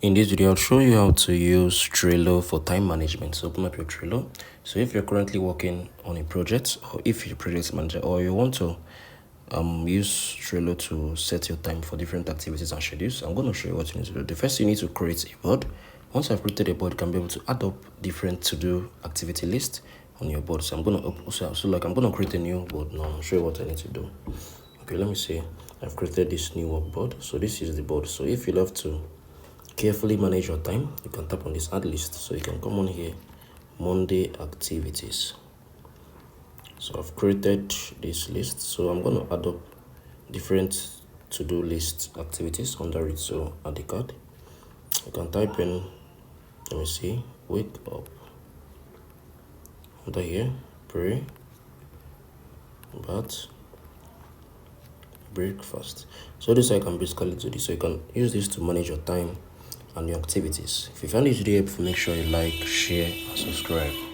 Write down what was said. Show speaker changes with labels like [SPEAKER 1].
[SPEAKER 1] In this video, I'll show you how to use Trello for time management. So open up your Trello. So if you're currently working on a project, or if you're a project manager, or you want to use Trello to set your time for different activities and schedules, I'm going to show you what you need to do. The first, you need to create a board. Once I've created a board, you can be able to add up different to-do activity lists on your board. So I'm going to create a new board now. I'll show you what I need to do. Okay, let me see. I've created this new workboard. So this is the board. So if you love to carefully manage your time, you can tap on this add list. So you can come on here, Monday activities. So I've created this list. So I'm going to add up different to-do list activities under it. So add the card. You can type in, let me see, wake up. Under here, pray, bath, breakfast. So this I can basically do this. So you can use this to manage your time and your activities. If you found this video helpful, make sure you like, share, and subscribe.